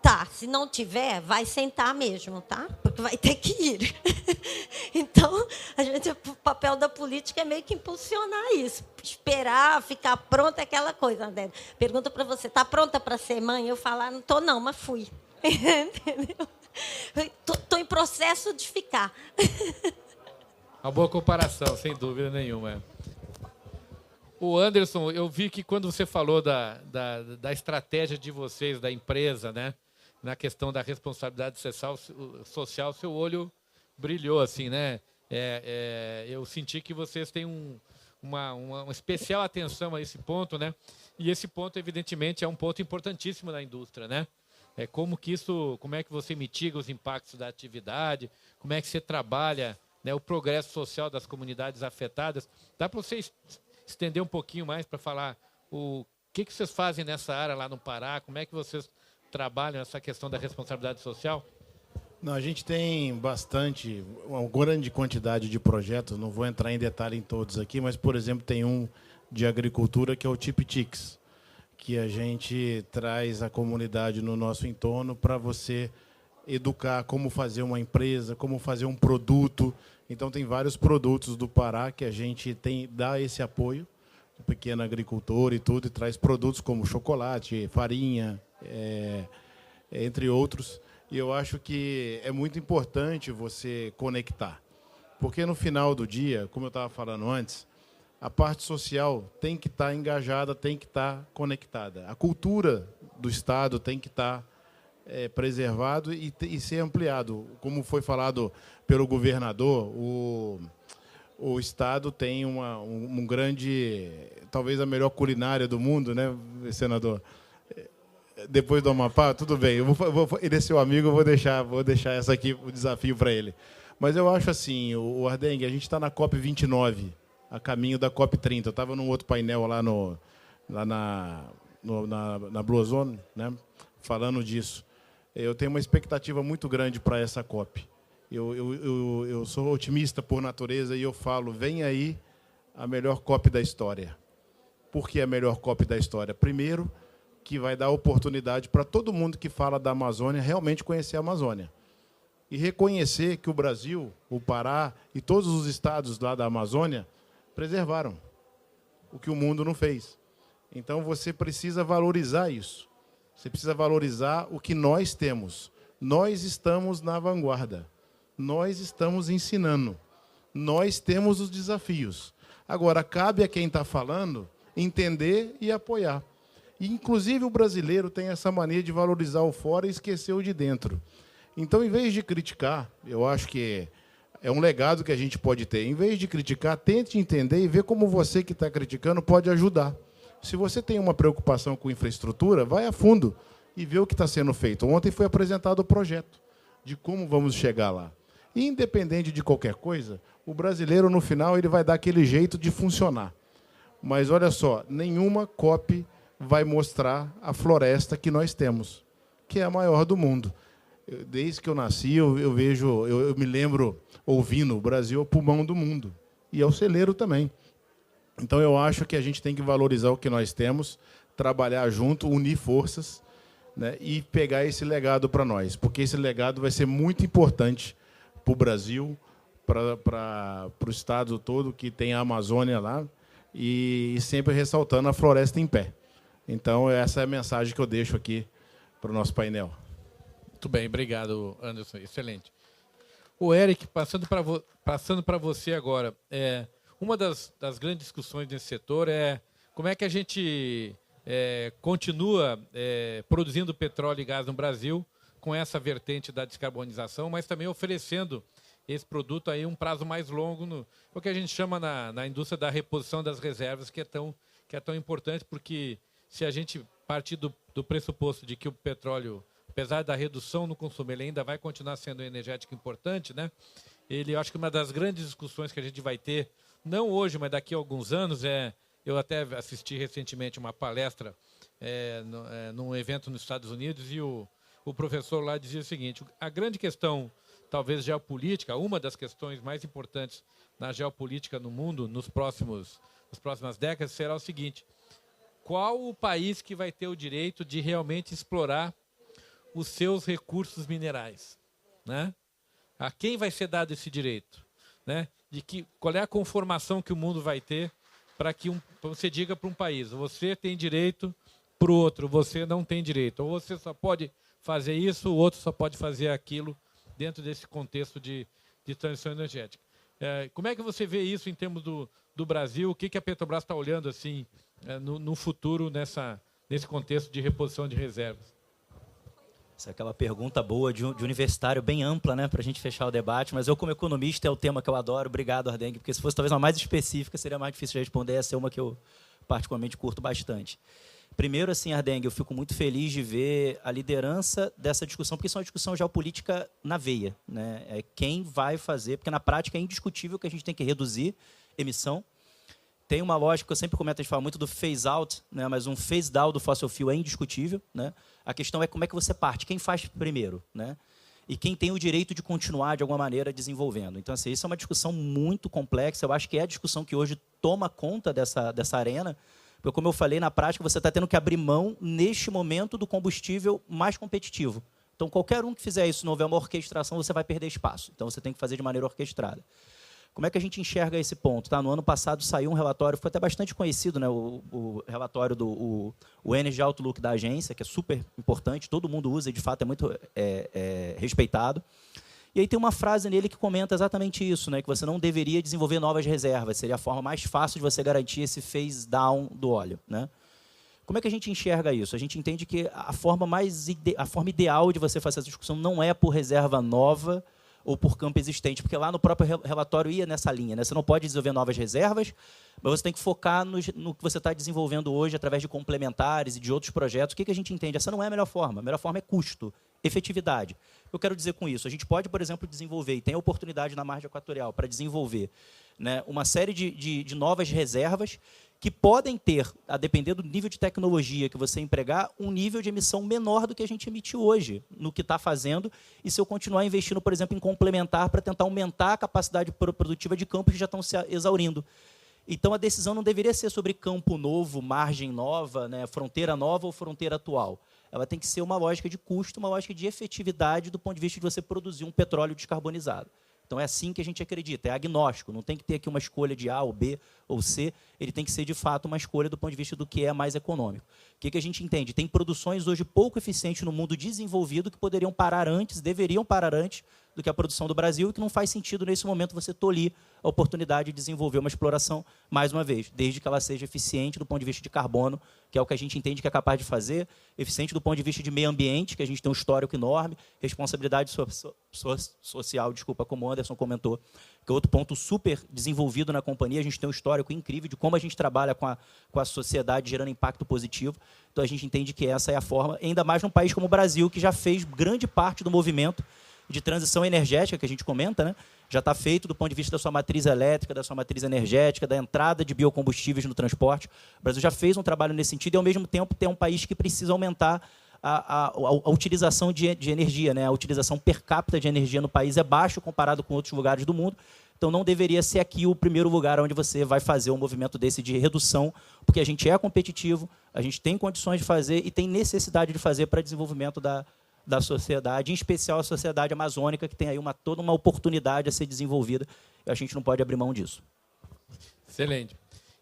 tá. Se não tiver, vai sentar mesmo, tá? Porque vai ter que ir. Então, o papel da política é meio que impulsionar isso. Esperar, ficar pronta, é aquela coisa, né? Pergunta para você, está pronta para ser mãe? Eu falo, não estou não, mas fui. Entendeu? Estou em processo de ficar. Uma boa comparação, sem dúvida nenhuma. O Anderson, eu vi que quando você falou da estratégia de vocês, da empresa, né, na questão da responsabilidade social, seu olho brilhou, assim, né? Eu senti que vocês têm uma especial atenção a esse ponto, né? E esse ponto, evidentemente, é um ponto importantíssimo na indústria, né? Como é que você mitiga os impactos da atividade, como é que você trabalha, né, o progresso social das comunidades afetadas. Dá para você estender um pouquinho mais para falar o que vocês fazem nessa área lá no Pará, como é que vocês trabalham essa questão da responsabilidade social? Não, a gente tem uma grande quantidade de projetos, não vou entrar em detalhe em todos aqui, mas, por exemplo, tem um de agricultura que é o TIPTICS, que a gente traz a comunidade no nosso entorno para você educar como fazer uma empresa, como fazer um produto. Então, tem vários produtos do Pará que a gente dá esse apoio, o pequeno agricultor e tudo, e traz produtos como chocolate, farinha, entre outros. E eu acho que é muito importante você conectar, porque no final do dia, como eu estava falando antes, a parte social tem que estar engajada, tem que estar conectada. A cultura do Estado tem que estar preservado e ser ampliado. Como foi falado pelo governador, o Estado tem um grande, talvez a melhor culinária do mundo, né, senador? Depois do Amapá, tudo bem. Ele é seu amigo, eu vou deixar essa aqui, o desafio para ele. Mas eu acho assim, o Ardengue, a gente está na COP29, a caminho da COP30. Eu estava num outro painel lá na Blue Zone, né, falando disso. Eu tenho uma expectativa muito grande para essa COP. Eu sou otimista por natureza e eu falo, vem aí a melhor COP da história. Por que a melhor COP da história? Primeiro, que vai dar oportunidade para todo mundo que fala da Amazônia realmente conhecer a Amazônia. E reconhecer que o Brasil, o Pará e todos os estados lá da Amazônia preservaram o que o mundo não fez. Então, você precisa valorizar isso. Você precisa valorizar o que nós temos. Nós estamos na vanguarda. Nós estamos ensinando. Nós temos os desafios. Agora, cabe a quem está falando entender e apoiar. E, inclusive, o brasileiro tem essa mania de valorizar o fora e esquecer o de dentro. Então, em vez de criticar, eu acho que é um legado que a gente pode ter. Em vez de criticar, tente entender e ver como você que está criticando pode ajudar. Se você tem uma preocupação com infraestrutura, vai a fundo e vê o que está sendo feito. Ontem foi apresentado o projeto de como vamos chegar lá. E, independente de qualquer coisa, o brasileiro, no final, ele vai dar aquele jeito de funcionar. Mas, olha só, nenhuma COP vai mostrar a floresta que nós temos, que é a maior do mundo. Desde que eu nasci, eu me lembro ouvindo, o Brasil é o pulmão do mundo, e é o celeiro também. Então, eu acho que a gente tem que valorizar o que nós temos, trabalhar junto, unir forças, né, e pegar esse legado para nós, porque esse legado vai ser muito importante para o Brasil, para o estado todo que tem a Amazônia lá, e sempre ressaltando a floresta em pé. Então, essa é a mensagem que eu deixo aqui para o nosso painel. Muito bem, obrigado, Anderson. Excelente. O Eric, passando para você agora, uma das grandes discussões nesse setor é como é que a gente continua produzindo petróleo e gás no Brasil com essa vertente da descarbonização, mas também oferecendo esse produto aí um prazo mais longo, o que a gente chama na indústria da reposição das reservas, que é tão importante, porque se a gente partir do pressuposto de que o petróleo, apesar da redução no consumo, ele ainda vai continuar sendo um energético importante, né? Eu acho que uma das grandes discussões que a gente vai ter, não hoje, mas daqui a alguns anos, eu até assisti recentemente uma palestra num evento nos Estados Unidos e o professor lá dizia o seguinte: a grande questão, talvez geopolítica, uma das questões mais importantes na geopolítica no mundo nas próximas décadas será o seguinte: qual o país que vai ter o direito de realmente explorar os seus recursos minerais, né? A quem vai ser dado esse direito, né? Qual é a conformação que o mundo vai ter para que você diga para um país: você tem direito, para o outro você não tem direito, ou você só pode fazer isso, o outro só pode fazer aquilo dentro desse contexto de transição energética. Como é que você vê isso em termos do Brasil? O que a Petrobras está olhando assim no futuro nesse contexto de reposição de reservas? Essa é aquela pergunta boa de universitário, bem ampla, né, para a gente fechar o debate, mas eu, como economista, é o tema que eu adoro. Obrigado, Ardengue, porque se fosse talvez uma mais específica, seria mais difícil de responder. Essa é uma que eu particularmente curto bastante. Primeiro, assim, Ardengue, eu fico muito feliz de ver a liderança dessa discussão, porque isso é uma discussão geopolítica na veia, né? É quem vai fazer, porque na prática é indiscutível que a gente tem que reduzir emissão. Tem uma lógica que eu sempre comento, a gente fala muito do phase-out, né? Mas um phase-down do fossil fuel é indiscutível, né? A questão é como é que você parte, quem faz primeiro, né? E quem tem o direito de continuar, de alguma maneira, desenvolvendo. Então, assim, isso é uma discussão muito complexa. Eu acho que é a discussão que hoje toma conta dessa arena, porque, como eu falei, na prática, você está tendo que abrir mão, neste momento, do combustível mais competitivo. Então, qualquer um que fizer isso, não houver uma orquestração, você vai perder espaço. Então, você tem que fazer de maneira orquestrada. Como é que a gente enxerga esse ponto? Tá? No ano passado saiu um relatório, foi até bastante conhecido, né? o relatório do Energy Outlook da agência, que é super importante, todo mundo usa e, de fato, é muito respeitado. E aí tem uma frase nele que comenta exatamente isso, né? Que você não deveria desenvolver novas reservas, seria a forma mais fácil de você garantir esse phase down do óleo, né? Como é que a gente enxerga isso? A gente entende que a forma ideal de você fazer essa discussão não é por reserva nova ou por campo existente, porque lá no próprio relatório ia nessa linha, né? Você não pode desenvolver novas reservas, mas você tem que focar no que você está desenvolvendo hoje através de complementares e de outros projetos. O que a gente entende? Essa não é a melhor forma. A melhor forma é custo, efetividade. Eu quero dizer com isso, a gente pode, por exemplo, desenvolver, e tem a oportunidade na margem equatorial para desenvolver, né, uma série de novas reservas que podem ter, a depender do nível de tecnologia que você empregar, um nível de emissão menor do que a gente emite hoje, no que está fazendo, e se eu continuar investindo, por exemplo, em complementar para tentar aumentar a capacidade produtiva de campos que já estão se exaurindo. Então, a decisão não deveria ser sobre campo novo, margem nova, né, fronteira nova ou fronteira atual. Ela tem que ser uma lógica de custo, uma lógica de efetividade do ponto de vista de você produzir um petróleo descarbonizado. Então, é assim que a gente acredita, é agnóstico, não tem que ter aqui uma escolha de A ou B ou C, ele tem que ser, de fato, uma escolha do ponto de vista do que é mais econômico. O que a gente entende? Tem produções hoje pouco eficientes no mundo desenvolvido que poderiam parar antes, deveriam parar antes do que a produção do Brasil, e que não faz sentido, nesse momento, você tolir a oportunidade de desenvolver uma exploração, mais uma vez, desde que ela seja eficiente do ponto de vista de carbono, que é o que a gente entende que é capaz de fazer, eficiente do ponto de vista de meio ambiente, que a gente tem um histórico enorme, responsabilidade social, desculpa, como o Anderson comentou, que é outro ponto super desenvolvido na companhia, a gente tem um histórico incrível de como a gente trabalha com a sociedade gerando impacto positivo, então a gente entende que essa é a forma, ainda mais num país como o Brasil, que já fez grande parte do movimento de transição energética, que a gente comenta, né? Já está feito do ponto de vista da sua matriz elétrica, da sua matriz energética, da entrada de biocombustíveis no transporte. O Brasil já fez um trabalho nesse sentido e, ao mesmo tempo, é um país que precisa aumentar a utilização de energia, né? A utilização per capita de energia no país é baixo comparado com outros lugares do mundo. Então, não deveria ser aqui o primeiro lugar onde você vai fazer um movimento desse de redução, porque a gente é competitivo, a gente tem condições de fazer e tem necessidade de fazer para desenvolvimento da sociedade, em especial a sociedade amazônica, que tem aí toda uma oportunidade a ser desenvolvida, e a gente não pode abrir mão disso. Excelente.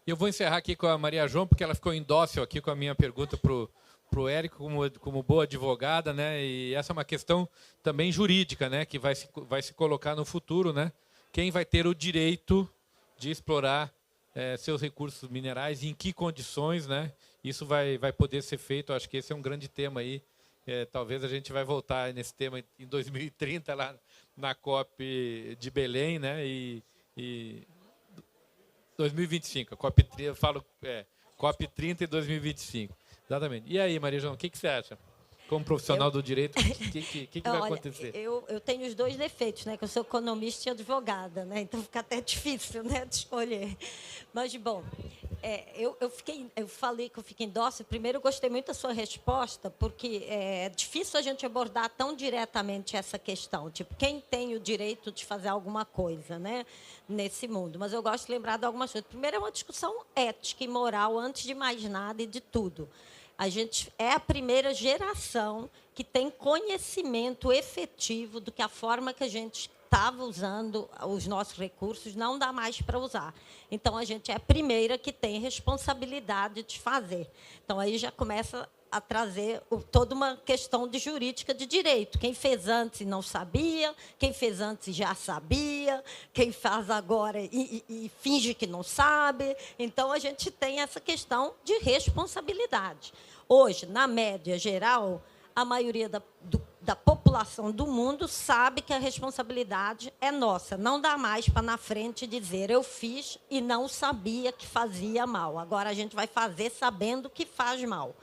E eu vou encerrar aqui com a Maria João, porque ela ficou indócil aqui com a minha pergunta para o Érico, como boa advogada, né? E essa é uma questão também jurídica, né? Que vai se colocar no futuro, né? Quem vai ter o direito de explorar seus recursos minerais e em que condições, né? Isso vai poder ser feito. Acho que esse é um grande tema aí. Talvez a gente vai voltar nesse tema em 2030 lá na COP de Belém, né? E 2025, a COP 30, eu falo COP 30 e 2025, exatamente. E aí, Maria João, o que você acha? Como profissional do direito, o que vai acontecer? Eu tenho os dois defeitos, né? Que eu sou economista e advogada, né? Então fica até difícil, né, de escolher. Mas, bom, eu falei que eu fiquei indócil. Primeiro, eu gostei muito da sua resposta, porque é difícil a gente abordar tão diretamente essa questão. Tipo, quem tem o direito de fazer alguma coisa, né, nesse mundo? Mas eu gosto de lembrar de algumas coisas. Primeiro, é uma discussão ética e moral, antes de mais nada e de tudo. A gente é a primeira geração que tem conhecimento efetivo do que a forma que a gente estava usando os nossos recursos não dá mais para usar. Então, a gente é a primeira que tem responsabilidade de fazer. Então, aí já começa a trazer toda uma questão de jurídica de direito. Quem fez antes e não sabia, quem fez antes já sabia, quem faz agora e finge que não sabe. Então, a gente tem essa questão de responsabilidade. Hoje, na média geral, a maioria da população do mundo sabe que a responsabilidade é nossa. Não dá mais para, na frente, dizer eu fiz e não sabia que fazia mal. Agora, a gente vai fazer sabendo que faz mal.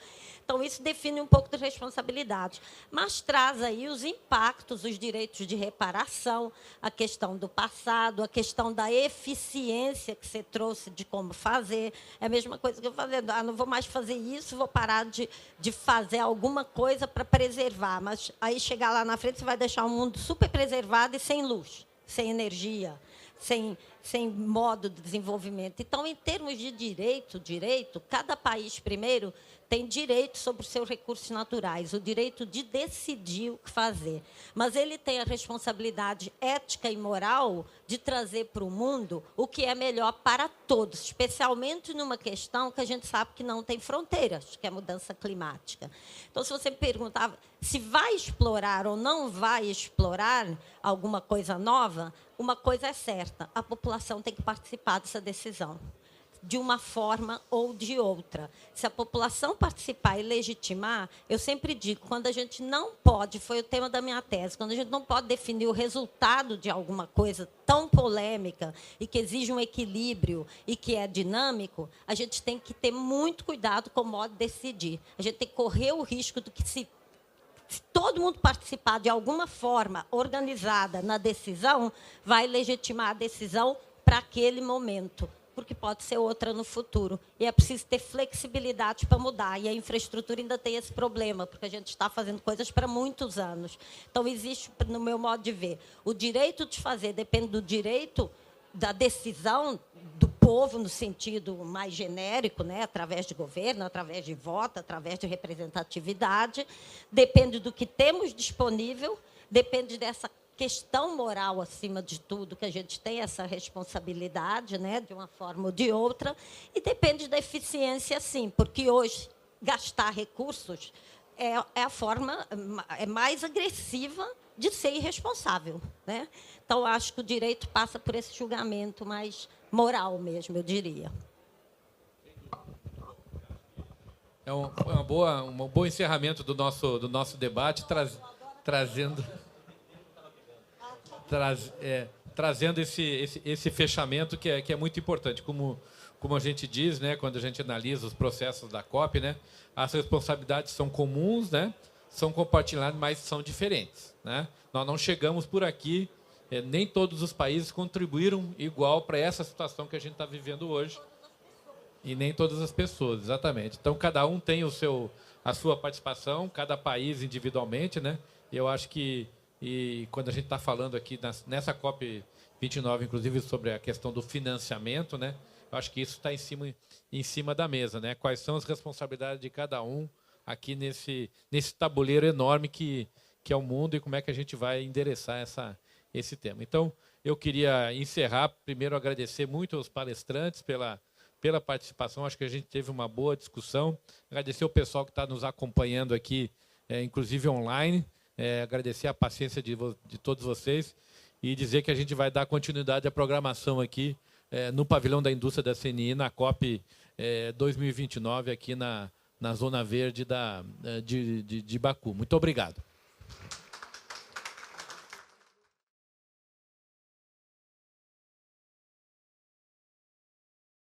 Então, isso define um pouco de responsabilidade, mas traz aí os impactos, os direitos de reparação, a questão do passado, a questão da eficiência que você trouxe de como fazer. É a mesma coisa que eu fazer. Não vou mais fazer isso, vou parar de fazer alguma coisa para preservar. Mas aí, chegar lá na frente, você vai deixar um mundo super preservado e sem luz, sem energia, sem modo de desenvolvimento. Então, em termos de direito, cada país, primeiro, tem direito sobre os seus recursos naturais, o direito de decidir o que fazer. Mas ele tem a responsabilidade ética e moral de trazer para o mundo o que é melhor para todos, especialmente numa questão que a gente sabe que não tem fronteiras, que é a mudança climática. Então, se você me perguntava se vai explorar ou não vai explorar alguma coisa nova, uma coisa é certa, a população tem que participar dessa decisão. de uma forma ou de outra. Se a população participar e legitimar, eu sempre digo, quando a gente não pode, foi o tema da minha tese, quando a gente não pode definir o resultado de alguma coisa tão polêmica e que exige um equilíbrio e que é dinâmico, a gente tem que ter muito cuidado com o modo de decidir. A gente tem que correr o risco do que se todo mundo participar de alguma forma organizada na decisão, vai legitimar a decisão para aquele momento, porque pode ser outra no futuro. E é preciso ter flexibilidade para mudar. E a infraestrutura ainda tem esse problema, porque a gente está fazendo coisas para muitos anos. Então, existe, no meu modo de ver, o direito de fazer depende do direito da decisão do povo, no sentido mais genérico, né, através de governo, através de voto, através de representatividade, depende do que temos disponível, depende dessa questão moral, acima de tudo, que a gente tem essa responsabilidade, né, de uma forma ou de outra, e depende da eficiência, sim, porque hoje gastar recursos é a forma mais agressiva de ser irresponsável, né? Então, acho que o direito passa por esse julgamento mais moral mesmo, eu diria. É um bom encerramento do nosso debate, trazendo esse fechamento que é muito importante. Como a gente diz, né, quando a gente analisa os processos da COP, né, as responsabilidades são comuns, né, são compartilhadas, mas são diferentes, né? Nós não chegamos por aqui, nem todos os países contribuíram igual para essa situação que a gente está vivendo hoje, e nem todas as pessoas, exatamente. Então, cada um tem a sua participação, cada país individualmente, né? E eu acho que quando a gente está falando aqui nessa COP29, inclusive sobre a questão do financiamento, né? Eu acho que isso está em cima da mesa, né? Quais são as responsabilidades de cada um aqui nesse tabuleiro enorme que é o mundo e como é que a gente vai endereçar esse tema. Então, eu queria encerrar, primeiro agradecer muito aos palestrantes pela participação, acho que a gente teve uma boa discussão, agradecer o pessoal que está nos acompanhando aqui, inclusive online, agradecer a paciência de todos vocês e dizer que a gente vai dar continuidade à programação aqui no pavilhão da indústria da CNI, na COP 2029, aqui na Zona Verde de Baku. Muito obrigado.